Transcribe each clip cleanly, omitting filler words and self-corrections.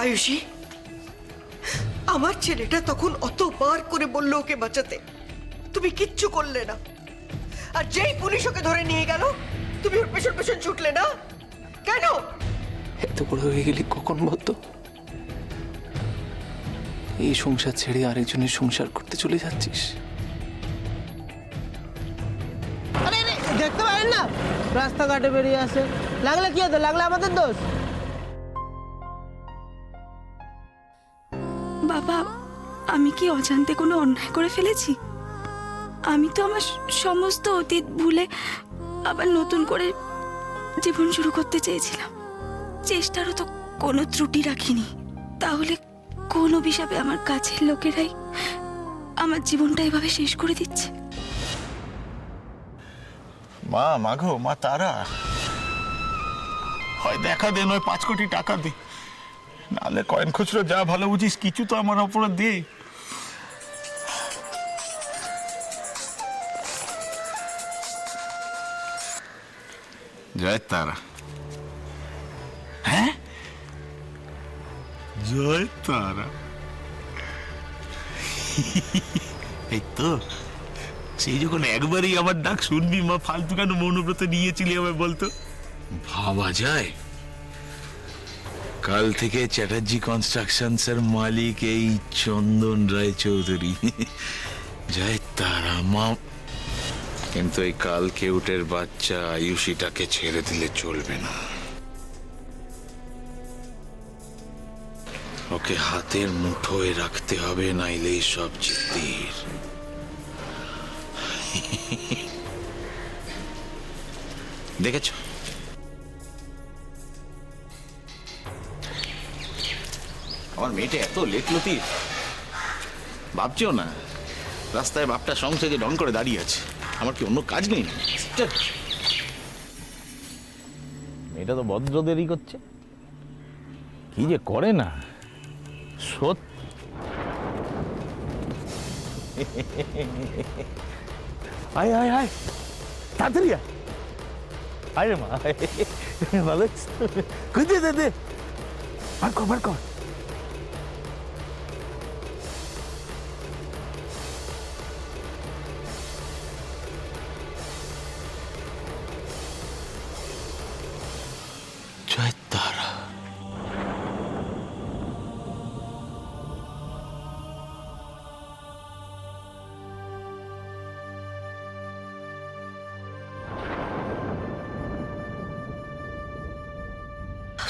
আয়ুষী, আমার ছেলেটা তখন অতবার করে বলল ওকে বাঁচাতে, তুমি কিচ্ছু করলে না। আর যেই পুলিশ ওকে ধরে নিয়ে গেল তুমি ওর পেছন পেছন ছুটলে না কেন? এত বড় হয়ে গেলি কখন বলতো? এই সংসার ছেড়ে আরেকজনের সংসার করতে চলে যাচ্ছিস। আরে দেখতে পারেন না রাস্তাঘাটে বেরিয়ে আসে, লাগলে কি হতো? লাগলে আমাদের দোষ। বাবা, আমি কি অজান্তে কোনো অন্যায় করে ফেলেছি? আমি তো আমার সমস্ত অতীত ভুলে আবার নতুন করে জীবন শুরু করতে চেয়েছিলাম। চেষ্টারও তো কোনো ত্রুটি রাখিনি। তাহলে কোন অভিশাপে আমার কাছের লোকেরাই আমার জীবনটা এভাবে শেষ করে দিচ্ছে? মা, মাগো, মা তারা, হয় দেখা দে, নয় 5 কোটি টাকা দে, নাহলে কয়েন খুচরো যা ভালো বুঝিস কিছু তো আমার অপরাধ দে। জয় তারা। হ্যাঁ, জয় তারা। এই তো সেই যখন একবারই আমার ডাক শুনবি মা, ফালতু কেন মৌনব্রত নিয়েছিলি আমায় বলতো? ভাবা যায় কাল থেকে চ্যাটার্জি কনস্ট্রাকশনস এর মালিক এই চন্দন রায় চৌধুরী। জয় তারা মা। কিন্তু এই কাল কেউটের বাচ্চা আয়ুষীটাকে ছেড়ে দিলে চলবে না। ওকে হাতের মুঠোয় রাখতে হবে, নাইলে সব জিদ্দির। দেখেছ আমার মেয়েটা এত লেট লতিফ, ভাবছো না রাস্তায় বাপটা সংসারে ঢং করে দাঁড়িয়ে আছে, আমার কি অন্য কাজ নেই? মেয়েটা তো ভদ্র দেরি করছে, কি যে করে না সত্যি। আয় আয় আয়, তাড়াতাড়ি আয়। আয় রে মা, ভালো খুঁজে দে দে, বার কর বার কর। জয় তারা।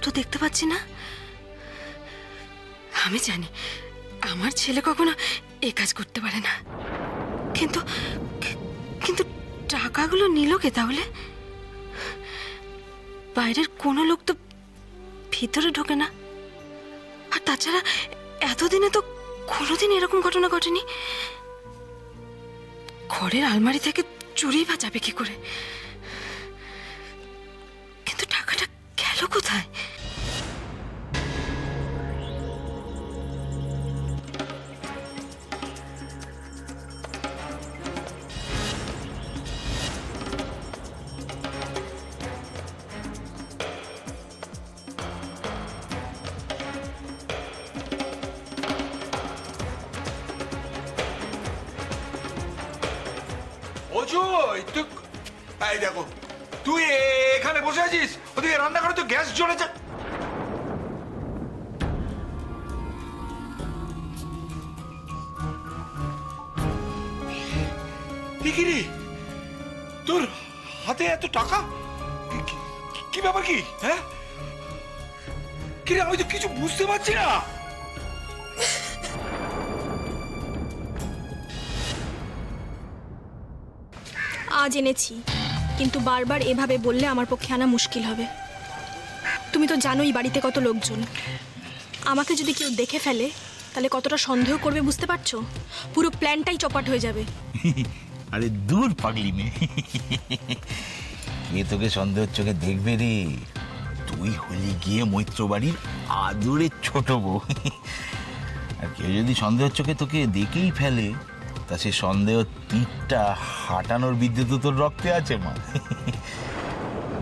তো দেখতে পাচ্ছি না। আমি জানি আমার ছেলে কখনো এই কাজ করতে পারে না, কিন্তু কিন্তু টাকাগুলো নিল কে তাহলে? বাইরের কোনো লোক তো ভিতরে ঢোকে না। আর তাছাড়া এতদিনে তো কোনোদিন এরকম ঘটনা ঘটেনি। ঘরের আলমারি থেকে চুরি বা যাবে কি করে? কিন্তু টাকাটা গেল কোথায়? এই দেখো, তুই এখানে বসে আছিস, ওদিকে রান্নাঘরে তো গ্যাস জ্বলেছে। রে তোর হাতে এত টাকা, কি ব্যাপার? কি হ্যাঁ, কি রে, আমি তো কিছু বুঝতে পারছি না। আজ এনেছি, কিন্তু বারবার এভাবে বললে আমার পক্ষে আনা মুশকিল হবে। তুমি তো জানোই বাড়িতে কত লোকজন। আমাকে যদি কেউ দেখে ফেলে তাহলে কতটা সন্দেহ করবে বুঝতে পারছো? পুরো প্ল্যানটাই চপাট হয়ে যাবে। আরে দূর পাগলি মেয়ে, এ তোকে সন্দেহের চোখে দেখবে রে? তুই হলি গিয়ে মৈত্র বাড়ির আদরের ছোট বউ। আর কেউ যদি সন্দেহের চোখে তোকে দেখেই ফেলে, তা সে সন্দেহ তীরটা হাঁটানোর বিদ্যে তো তোর রক্তে আছে মা।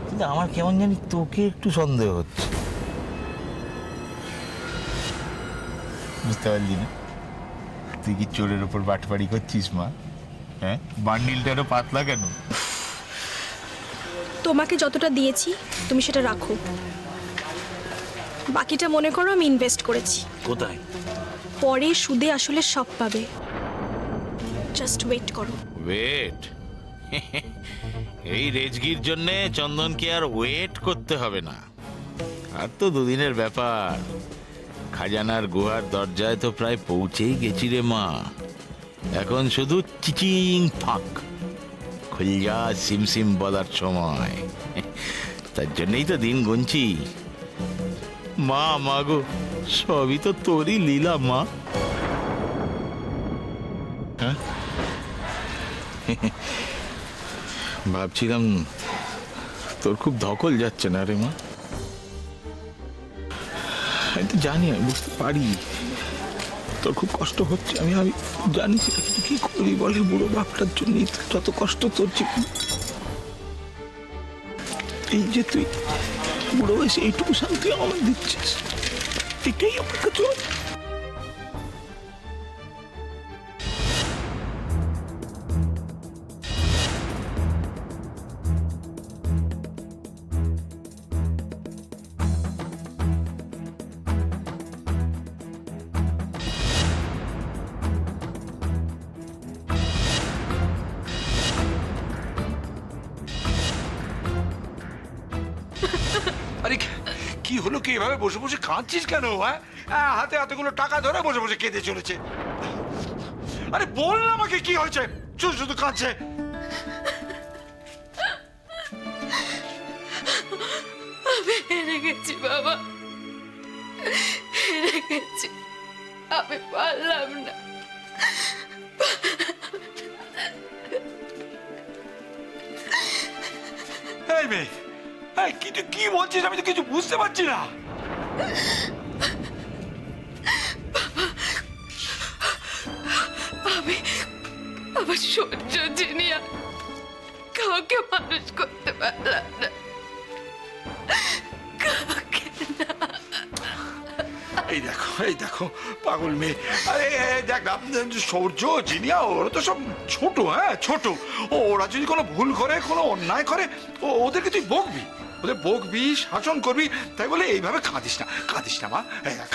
কিন্তু আমার কেমন জানি তোকে একটু সন্দেহ হচ্ছে। বুঝতে পারলি না? তুই কি চোরের ওপর বাটপাড়ি করছিস মা? হ্যাঁ, বান্ডিলটারও পাতলা কেন? তোমাকে যতটা দিয়েছি তুমি সেটা রাখো, বাকিটা মনে করো আমি ইনভেস্ট করেছি। কোথায়? পরে সুদে আসলে সব পাবে, জাস্ট ওয়েট করো। ওয়েট? এই রেজগির জন্য চন্দনকে আর ওয়েট করতে হবে না। আর তো দুদিনের ব্যাপার। খাজানার গুহার দরজায় তো প্রায় পৌঁছেই গেছি রে মা। এখন শুধু চিচিং ফাঁক, খুলজা সিমসিম বলার সময়। তার জন্যই তো দিন গুনছি। মা মাগো, সবই তো তোরই লীলা মা। হ্যাঁ, ভাবছিলাম তোর খুব ধকল যাচ্ছে না রে মা। আমি তো জানি, আমি বুঝতে পারি তোর খুব কষ্ট হচ্ছে। আমি জানি সেটা, কিন্তু কি করবি বলে, বুড়ো বাপটার জন্য যত কষ্ট তোর জীবন। এই যে তুই বুড়ো বয়সে এইটুকু শান্তি আমাকে দিচ্ছিস, এটাই আমার কাছে। আরে কি হলো, কি এভাবে বসে বসে কাঁদছিস কেন? হ্যাঁ, হাতে হাতেগুলো টাকা ধরে বসে বসে কেঁদে চলেছে। আরে বল না আমাকে কি হয়েছে, শুধু শুধু কাঁদছে। আমি হেরে গেছি বাবা, হেরে গেছি, আমি পারলাম না। এই মেয়ে, কি বলছিস? আমি তো কিছু বুঝতে পারছি না। আমি আমার সহ্য জিনিয়া কাউকে মানুষ করতে পারলাম না, কাউকে না। এই দেখো পাগল মেয়ে। আরে দেখ না, সৌর্য জিনিয়া ওরা তো সব ছোট, ছোট। ওরা যদি কোনো ভুল করে, কোনো অন্যায় করে, ওদেরকে তুই বকবি, ওদের বকবি, শাসন করবি। তাই বলে এইভাবে কাঁদিস না, কাঁদিস না মা,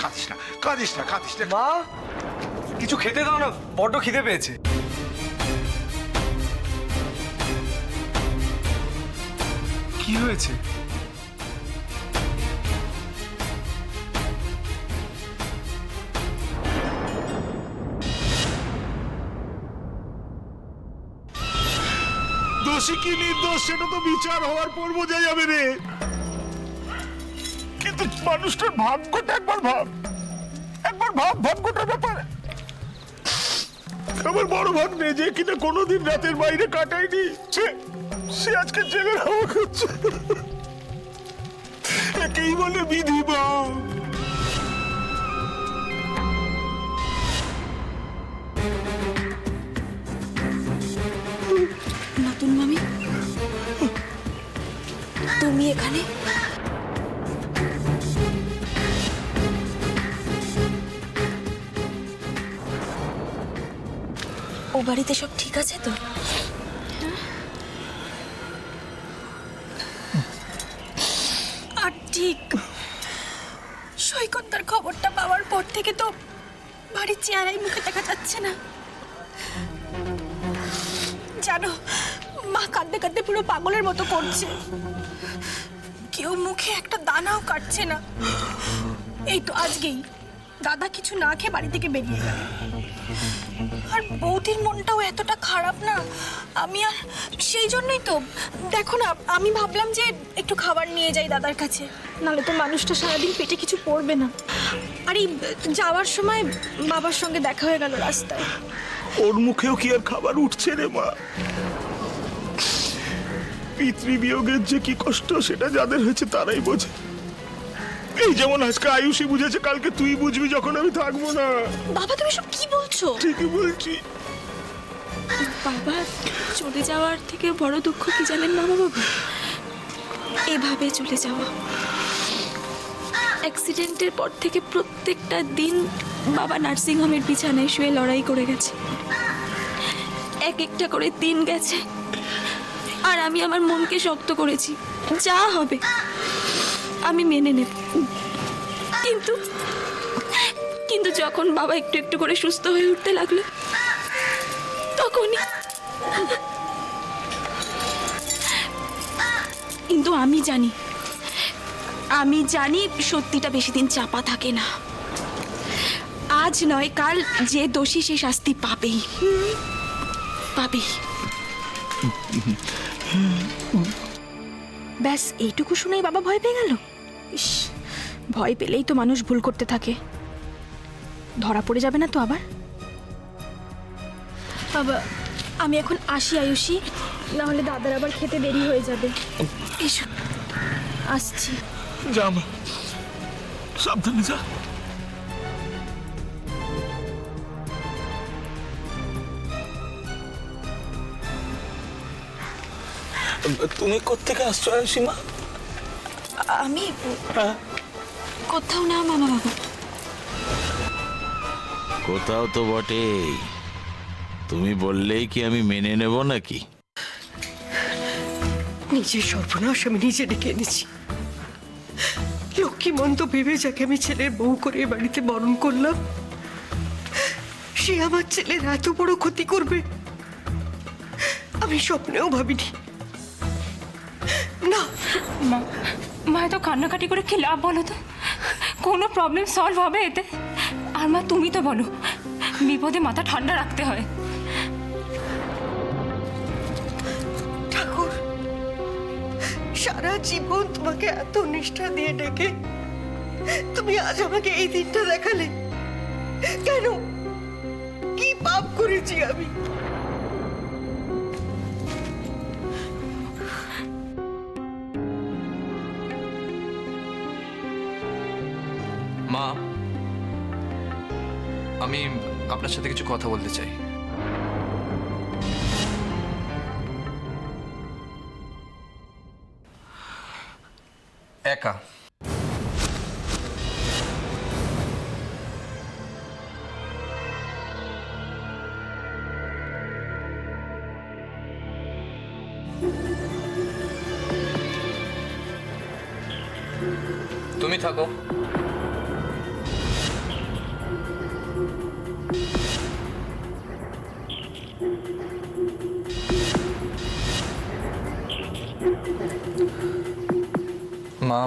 কাঁদিস না, কাঁদিস না, কাঁদিস না। মা, কিছু খেতে দাও না, বড্ড খিদে পেয়েছে। কি হয়েছে? দোষী কি নির্দোষ সেটা তো বিচার হওয়ার পর বোঝা যাবে রে। কিন্তু মানুষটার ভাগ্যটা একবার ভাব, ভাগ্যটার ব্যাপারে। আমার বড় ভাগ্নে যে কিনা কোনোদিন রাতের বাইরে কাটায়নি, সে আজকে জেলে হাওয়া খাচ্ছে। একেই বলে বিধি বা। নতুন মামি, তুমি এখানে? ও বাড়িতে সব ঠিক আছে তো? আর ঠিক, সৈকতদার খবরটা পাওয়ার পর থেকে তো বাড়ির চেহারাই মুখে দেখা যাচ্ছে না। জানো, মা কাঁদতে কাঁদতে পুরো পাগলের মতো করছে, কেউ মুখে একটা দানাও কাটছে না। এই তো আজকেই দাদা কিছু না খেয়ে বাড়ি থেকে বেরিয়ে গেল। আর বৌদির মনটাও এতটা খারাপ না, আমি আর সেই জন্যই তো দেখো না, আমি ভাবলাম যে একটু খাবার নিয়ে যাই দাদার কাছে, নাহলে তো মানুষটা সারাদিন পেটে কিছু পড়বে না। আর এই যাওয়ার সময় বাবার সঙ্গে দেখা হয়ে গেল রাস্তায়। ওর মুখেও কি আর খাবার উঠছে রে মা? পিতৃবিয়োগের যে কি কষ্ট সেটা যাদের হয়েছে তারাই বোঝে। এই যেমন আজকে আয়ুষী বুঝেছে, কালকে তুই বুঝবি যখন আমি থাকবো না। বাবা, তুমি সব কি বলছো? ঠিকই বলছি। বাবা চলে যাওয়ার থেকে বড় দুঃখ কি জানেন না বাবা? এভাবে চলে যাওয়া। অ্যাক্সিডেন্টের পর থেকে প্রত্যেকটা দিন বাবা নার্সিংহোমের বিছানায় শুয়ে লড়াই করে গেছে। এক একটা করে দিন গেছে, আর আমি আমার মনকে শক্ত করেছি, যা হবে আমি মেনে নেব। কিন্তু কিন্তু যখন বাবা একটু একটু করে সুস্থ হয়ে উঠতে লাগলো, তখনই কিন্তু আমি জানি সত্যিটা বেশি দিন চাপা থাকে না। আজ নয় কাল যে দোষী সে শাস্তি পাবেই। ব্যাস এইটুকু শুনেই বাবা ভয় পেয়ে গেল। ইস, ভয় পেলেই তো মানুষ ভুল করতে থাকে। ধরা পড়ে যাবে না তো আবার? বাবা, আমি এখন আসি আয়ুষী, না হলে দাদার আবার খেতে দেরি হয়ে যাবে। এসো। আসছি। যা মা, সাবধানে যা। তুমি কোত্থেকে আসছো সীমা? আমি কোথাও না মামা বাবা। কোথাও তো বটেই, তুমি বললেই কি আমি মেনে নেব নাকি? নিজের সর্বনাশ আমি নিজে ডেকে এনেছি। লক্ষ্মীমন্ত ভেবে যাকে আমি ছেলের বউ করে এ বাড়িতে বরণ করলাম, সে আমার ছেলের এত বড় ক্ষতি করবে আমি স্বপ্নেও ভাবিনি। না, মা এত কান্নাকাটি করে কি লাভ বলো তো? কোনো প্রবলেম সলভ হবে এতে? আর মা তুমি তো বলো বিপদে মাথা ঠান্ডা রাখতে হয়। ঠাকুর, সারা জীবন তোমাকে এত নিষ্ঠা দিয়ে ডেকে তুমি আজ আমাকে এই দিনটা দেখালে কেন? কি পাপ করেছি আমি? মা, আমি আপনার সাথে কিছু কথা বলতে চাই। একা। তুমি থাকো। মা,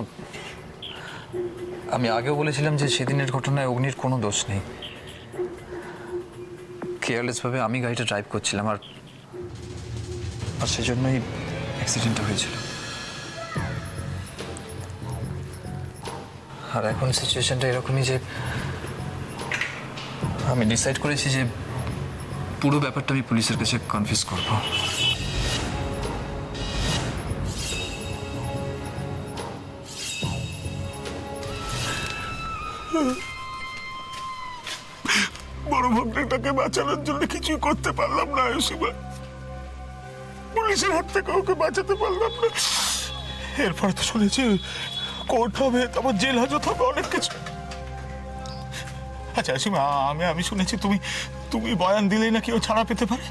আমি আগেও বলেছিলাম যে সেদিনের ঘটনায় অগ্নির কোনো দোষ নেই। কেয়ারলেসভাবে আমি গাড়িটা ড্রাইভ করছিলাম, আর সেজন্যই অ্যাক্সিডেন্টটা হয়েছিল। আর এখন সিচুয়েশনটা এরকমই যে আমি ডিসাইড করেছি যে পুরো ব্যাপারটা আমি পুলিশের কাছে কনফিউজ করব। বড় ভগ্নিটাকে বাঁচানোর জন্য কিছুই করতে পারলাম না সীমা। পুলিশের হাত থেকে ওকে বাঁচাতে পারলাম না। এরপরে তো শুনেছি কোর্ট হবে, তারপর জেল হাজত হবে, অনেক কিছু। আচ্ছা সীমা, আমি শুনেছি তুমি বয়ান দিলেই নাকি ও ছাড়া পেতে পারে।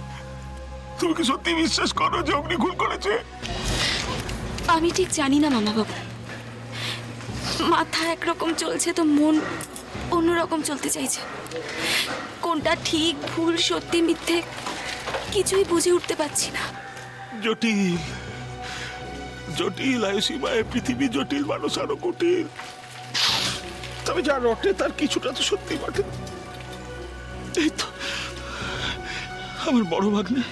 তুমি কি সত্যি বিশ্বাস করো যে অগ্নি খুন করেছে? আমি ঠিক জানি না মামা বাবা, মাথা একরকম চলছে তো মন অন্যরকম চলতে চাইছে। কোনটা ঠিক ভুল সত্যি মিথ্যে কিছুই বুঝে উঠতে পারছি না। জটিল জটিল আয়ুসীমা, পৃথিবী জটিল, মানুষ আরো কুটিল। তবে যা রটে তার কিছুটা তো সত্যি বটে। এই তো আমার বড় ভাগ্নে,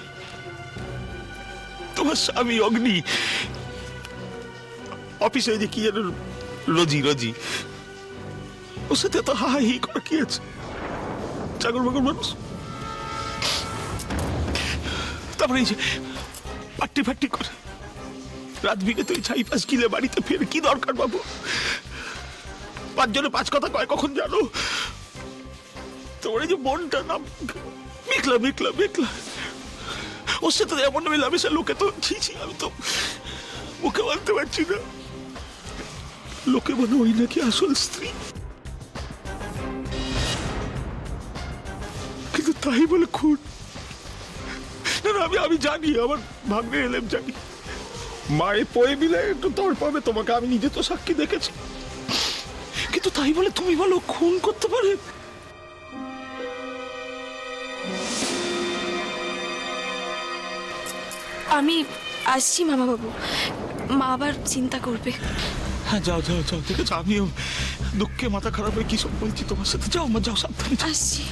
তোমার স্বামী অগ্নি, অফিসে যে কি যেন রোজি ওর সাথে তো হাহি করে কি আছে, চাকর বাকর মানুষ। তারপরে এই যে পাট্টি করে রাত বিকে তুই 4-5 কিলে বাড়িতে ফের কি দরকার বাবু? 5 জনে 5 কথা কয় কখন জানো? তোমার এই যে মনটা না মেঘলা ওর সাথে এমন মেলামেশা লোকে তো ছি, আমি তো মুখে বলতে পারছি না। লোকে বলে ওই নাকি আসল স্ত্রী, কিন্তু তাই বলে খুন? না না, আমি জানি, আমার ভাগ্নে এলেম জানি, মায়ের পয়ে মিলে একটু তর পাবে তোমাকে, আমি নিজে তো সাক্ষী দেখেছি, কিন্তু তাই বলে তুমি বলো খুন করতে পারে? আমি আসছি মামাবাবু, মা আবার চিন্তা করবে। হ্যাঁ যাও যাও যাও, ঠিক আছে, আমিও দুঃখে মাথা খারাপ হয়ে কি সব বলছি তোমার সাথে। যাও মা, যাও, সাবধানে যাও। আসছি।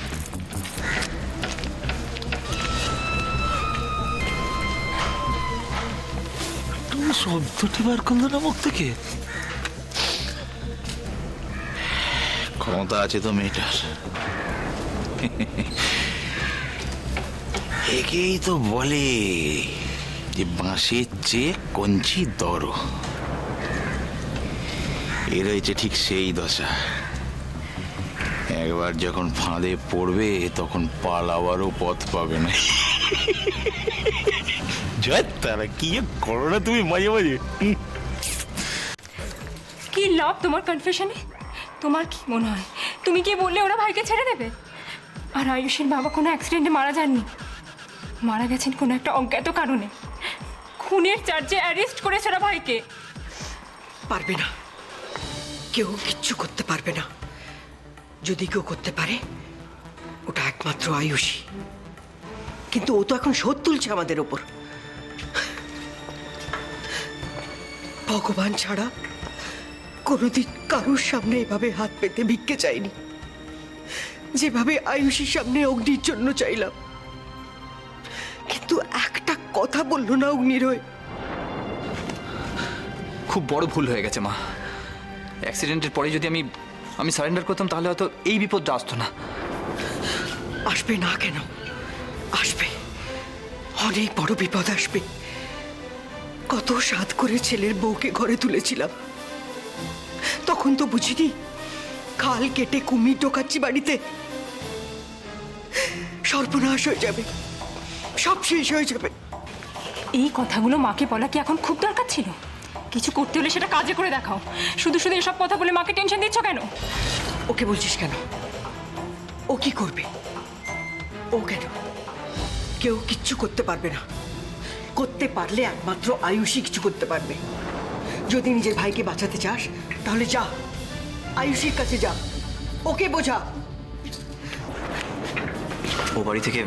তুমি শব্দটি বার করলো না মুখ থেকে? ক্ষমতা আছে তো মেয়েটার। একেই তো বলে যে বাঁশের চেয়ে কঞ্চি দরো। এর হয়েছে ঠিক সেই দশা। একবার যখন ফাঁদে পড়বে তখন পালাবারও পথ পাবে না। তারা কি করো না তুমি মাঝে মাঝে। কি লাভ তোমার কনফেশনে? তোমার কি মনে হয় তুমি কি বললে ওরা ভাইকে ছেড়ে দেবে? আর আয়ুষের বাবা কোনো অ্যাক্সিডেন্টে মারা যাননি, মারা গেছেন কোনো একটা অজ্ঞাত কারণে। খুনের চার্জে অ্যারেস্ট করেছে ওরা ভাইকে। পারবে না, কেউ কিচ্ছু করতে পারবে না। যদি কেউ করতে পারে ওটা একমাত্র আয়ুষী, কিন্তু ও তো এখন শোধ তুলছে আমাদের ওপর। ভগবান ছাড়া কোনোদিন কারোর সামনে এভাবে হাত পেতে ভিক্ষে চাইনি, যেভাবে আয়ুষীর সামনে অগ্নির জন্য চাইলাম, কিন্তু একটা কথা বললো না অগ্নির হয়ে। খুব বড় ভুল হয়ে গেছে মা। অ্যাক্সিডেন্টের পরে যদি আমি সারেন্ডার করতাম তাহলে হয়তো এই বিপদটা আসতো না। আসবে না কেন? আসবে, অনেক বড় বিপদ আসবে। কত সাধ করে ছেলের বউকে ঘরে তুলেছিলাম, তখন তো বুঝিনি খাল কেটে কুমির ঢোকাচ্ছি বাড়িতে। সর্বনাশ হয়ে যাবে, সব শেষ হয়ে যাবে। এই কথাগুলো মাকে বলা কি এখন খুব দরকার ছিল? কিছু করতে হলে সেটা কাজে করে দেখাও। শুধু শুধু এসব কথা বলে মাকে টেনশন দিচ্ছ কেন? ওকে বলছিস কেন? ও কি করবে? ও কেন? কেউ কিচ্ছু করতে পারবে না। করতে পারলে একমাত্র আয়ুষী কিছু করতে পারবে। যদি নিজের ভাইকে বাঁচাতে চাস তাহলে যা, আয়ুষীর কাছে যা, ওকে বোঝা। ও বাড়ি থেকে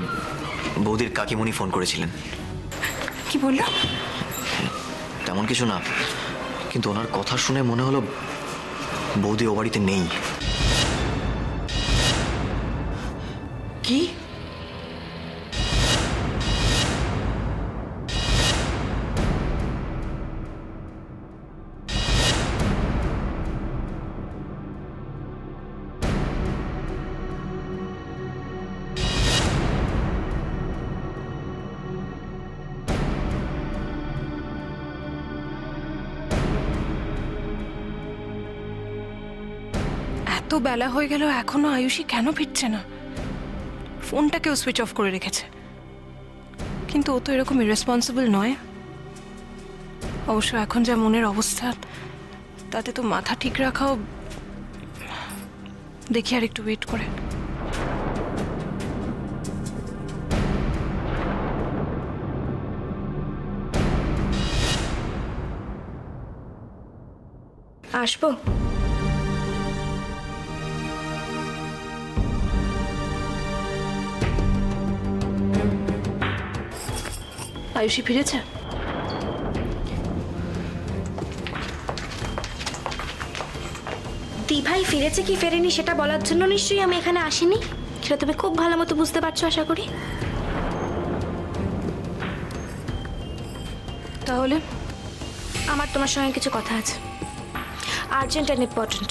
বৌদির কাকিমণি ফোন করেছিলেন। কি বললো? তেমন কিছু না, কিন্তু ওনার কথা শুনে মনে হলো বৌদি ও বাড়িতে নেই। কি? এত বেলা হয়ে গেল এখনো আয়ুষী কেন ফিরছে না? ফোনটাকেও সুইচ অফ করে রেখেছে, কিন্তু ও তো এরকম ইরেসপন্সিবল নয়। অবশ্য এখন যা মনের অবস্থা, তাতে তো মাথা ঠিক রাখাও। দেখি আর একটু ওয়েট করে। আসবো? আয়ুষী ফিরেছে? দিভাই ফিরেছে কি ফেরেনি সেটা বলার জন্য নিশ্চয়ই আমি এখানে আসিনি। সেটা তুমি খুব ভালো মতো বুঝতে পারছো আশা করি। তাহলে আমার তোমার সঙ্গে কিছু কথা আছে, আর্জেন্ট অ্যান্ড ইম্পর্টেন্ট।